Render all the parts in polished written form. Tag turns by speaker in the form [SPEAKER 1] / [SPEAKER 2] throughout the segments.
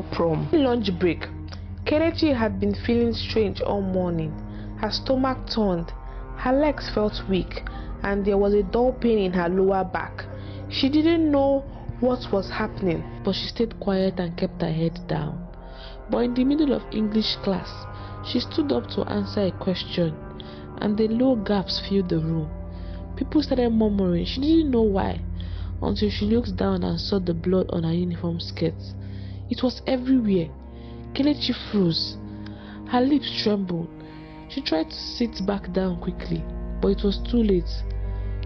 [SPEAKER 1] Prom. Lunch break. Kelechi had been feeling strange all morning. Her stomach turned, her legs felt weak, and there was a dull pain in her lower back. She didn't know what was happening, but she stayed quiet and kept her head down. But in the middle of English class, she stood up to answer a question, and the low gaps filled the room. People started murmuring. She didn't know why, until she looked down and saw the blood on her uniform skirt. It was everywhere. Kelechi froze. Her lips trembled. She tried to sit back down quickly, but it was too late.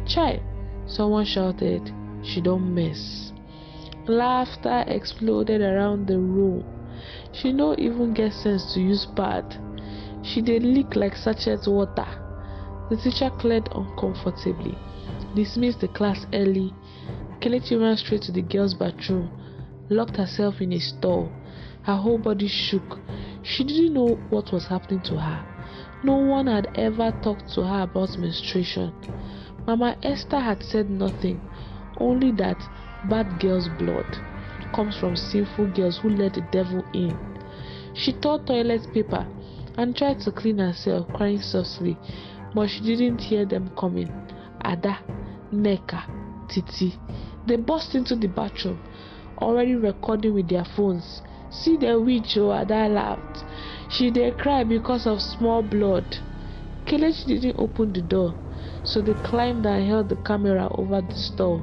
[SPEAKER 1] "Chai!" someone shouted. "She don't mess." Laughter exploded around the room. She no even get sense to use pad. She did leak like sachet water. The teacher cleared uncomfortably, dismissed the class early. Kelechi ran straight to the girls' bathroom, locked herself in a stall. Her whole body shook. She didn't know what was happening to her. No one had ever talked to her about menstruation. Mama Esther had said nothing, only that bad girls' blood comes from sinful girls who let the devil in. She tore toilet paper and tried to clean herself, crying softly, but she didn't hear them coming. Ada, Neka, Titi. They burst into the bathroom, already recording with their phones. "See the witch," oh, Ada laughed. "She did cry because of small blood." Kelechi didn't open the door, so they climbed and held the camera over the stall.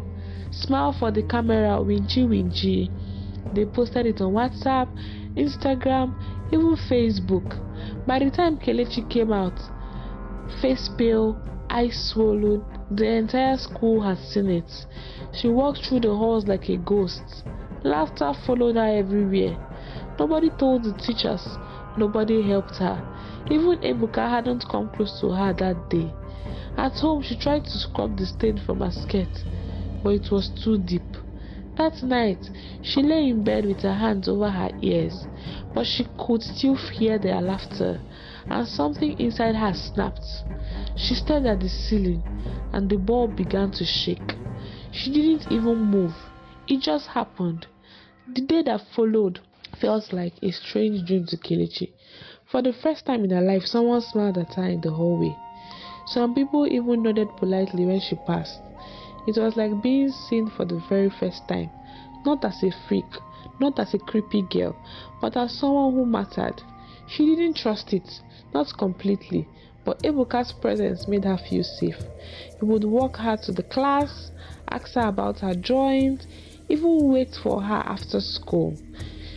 [SPEAKER 1] "Smile for the camera, winchy winchy." They posted it on WhatsApp, Instagram, even Facebook. By the time Kelechi came out, face pale, eyes swollen, the entire school had seen it. She walked through the halls like a ghost. Laughter followed her everywhere. Nobody told the teachers. Nobody helped her. Even Ebuka hadn't come close to her that day. At home, she tried to scrub the stain from her skirt, but it was too deep. That night, she lay in bed with her hands over her ears, but she could still hear their laughter, and something inside her snapped. She stared at the ceiling, and the ball began to shake. She didn't even move. It just happened. The day that followed felt like a strange dream to Kelechi. For the first time in her life, someone smiled at her in the hallway. Some people even nodded politely when she passed. It was like being seen for the very first time, not as a freak, not as a creepy girl, but as someone who mattered. She didn't trust it, not completely, but Ebuka's presence made her feel safe. He would walk her to the class, ask her about her drawings, even wait for her after school.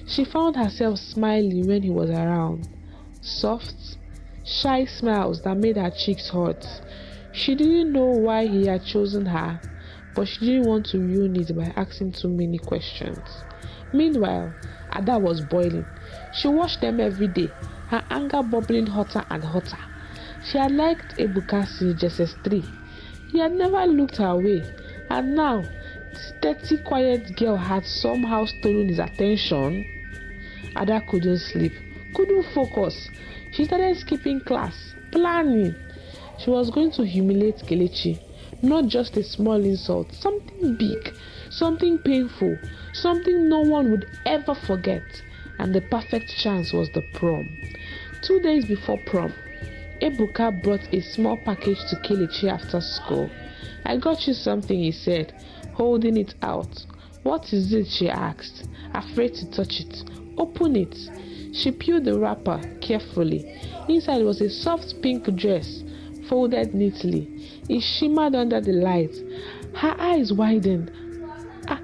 [SPEAKER 1] She found herself smiling when he was around. Soft, shy smiles that made her cheeks hot. She didn't know why he had chosen her, but she didn't want to ruin it by asking too many questions. Meanwhile, Ada was boiling. She watched them every day, her anger bubbling hotter and hotter. She had liked Ebuka since JSS3. He had never looked her way, and now this dirty, quiet girl had somehow stolen his attention. Ada couldn't sleep, couldn't focus. She started skipping class, planning. She was going to humiliate Kelechi. Not just a small insult, something big, something painful, something no one would ever forget. And the perfect chance was the prom. 2 days before prom, Ebuka brought a small package to Kelechi after school. "I got you something," he said, holding it out. "What is it?" she asked, afraid to touch it. "Open it." She peeled the wrapper carefully. Inside was a soft pink dress, folded neatly. It shimmered under the light. Her eyes widened. I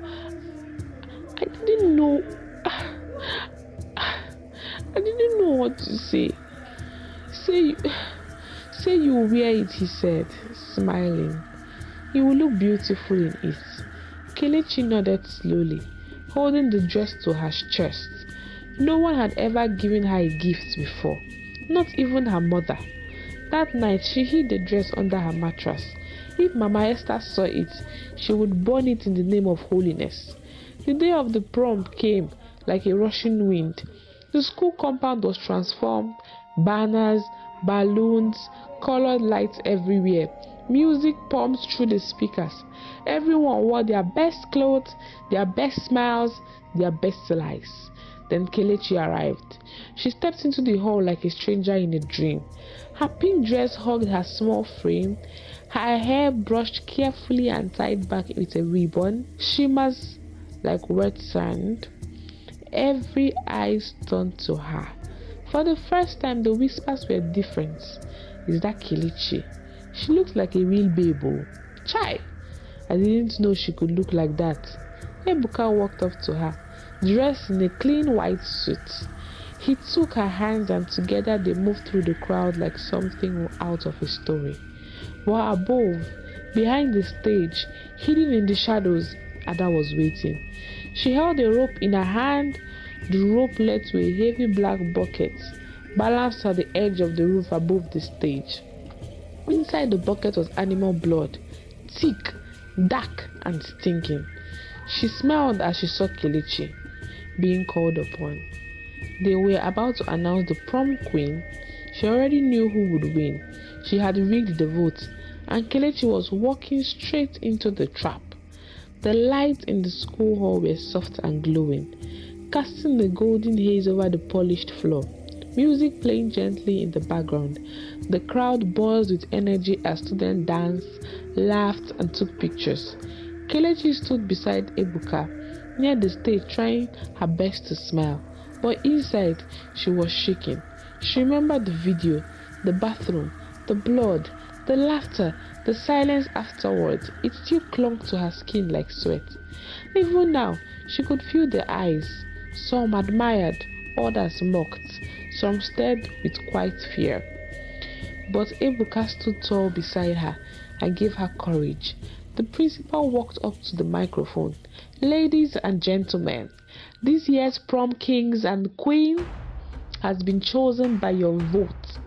[SPEAKER 1] didn't know. I didn't know what to say. Say you will wear it," he said, smiling. "You will look beautiful in it." Kelechi nodded slowly, holding the dress to her chest. No one had ever given her a gift before, not even her mother. That night, she hid the dress under her mattress. If Mama Esther saw it, she would burn it in the name of holiness. The day of the prom came like a rushing wind. The school compound was transformed, banners, balloons, colored lights everywhere. Music pumped through the speakers. Everyone wore their best clothes, their best smiles, their best lies. Then Kelechi arrived. She stepped into the hall like a stranger in a dream. Her pink dress hugged her small frame, her hair brushed carefully and tied back with a ribbon, shimmers like wet sand. Every eye turned to her. For the first time, the whispers were different. Is that Kelechi? She looks like a real baby. Chai! I didn't know she could look like that. Ebuka walked up to her, dressed in a clean white suit. He took her hands and together they moved through the crowd like something out of a story. While above, behind the stage, hidden in the shadows, Ada was waiting. She held a rope in her hand. The rope led to a heavy black bucket, balanced at the edge of the roof above the stage. Inside the bucket was animal blood, thick, dark, and stinking. She smelled as she saw Kelechi being called upon. They were about to announce the prom queen. She already knew who would win. She had rigged the vote, and Kelechi was walking straight into the trap. The lights in the school hall were soft and glowing, casting a golden haze over the polished floor. Music playing gently in the background. The crowd buzzed with energy as students danced, laughed, and took pictures. Kelechi stood beside Ebuka near the stage, trying her best to smile, but inside she was shaking. She remembered the video, the bathroom, the blood, the laughter, the silence afterwards. It still clung to her skin like sweat. Even now, she could feel the eyes. Some admired, others mocked, some stared with quiet fear. But Ebuka stood tall beside her and gave her courage. The principal walked up to the microphone. Ladies and gentlemen, this year's prom kings and queen has been chosen by your vote.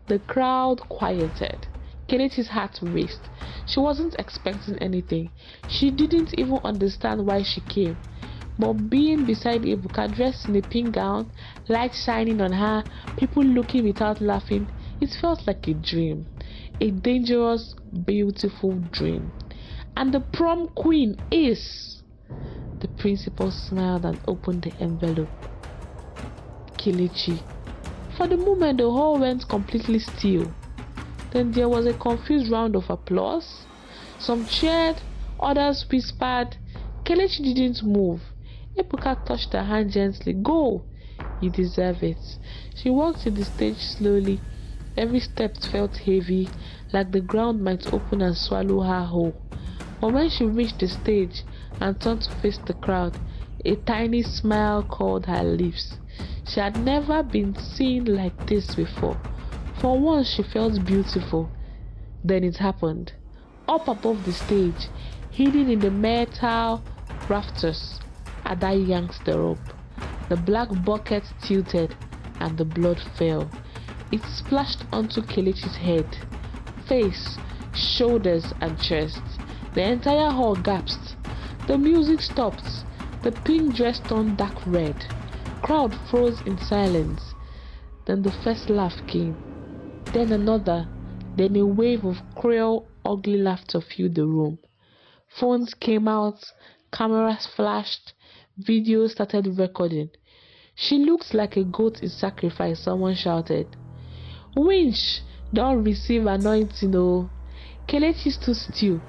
[SPEAKER 1] The crowd quieted. Kelechi's heart raced. She wasn't expecting anything. She didn't even understand why she came. But being beside Ebuka, dressed in a pink gown, light shining on her, people looking without laughing, it felt like a dream. A dangerous, beautiful dream. And the prom queen is... The principal smiled and opened the envelope. Kelechi. For the moment, the hall went completely still. Then there was a confused round of applause. Some cheered, others whispered. Kelechi didn't move. Ebuka touched her hand gently. Go! You deserve it. She walked to the stage slowly. Every step felt heavy, like the ground might open and swallow her whole. But when she reached the stage and turned to face the crowd, a tiny smile curled her lips. She had never been seen like this before. For once she felt beautiful. Then it happened. Up above the stage, hidden in the metal rafters, Ada yanked the rope. The black bucket tilted and the blood fell. It splashed onto Kelechi's head, face, shoulders, and chest. The entire hall gasped. The music stopped. The pink dress turned dark red. Crowd froze in silence. Then the first laugh came. Then another. Then a wave of cruel, ugly laughter filled the room. Phones came out. Cameras flashed. Videos started recording. She looked like a goat in sacrifice, someone shouted. Winch, don't receive anointing, oh. Kelechi stood still,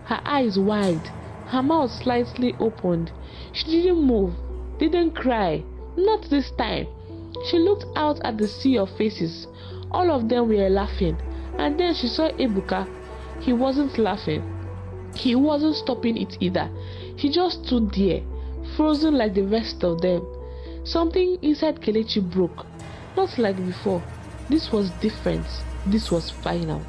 [SPEAKER 1] her eyes wide, her mouth slightly opened. She didn't move, didn't cry, not this time. She looked out at the sea of faces. All of them were laughing, and then she saw Ebuka. He wasn't laughing. He wasn't stopping it either. He just stood there, frozen like the rest of them. Something inside Kelechi broke. Not like before. This was different. This was final.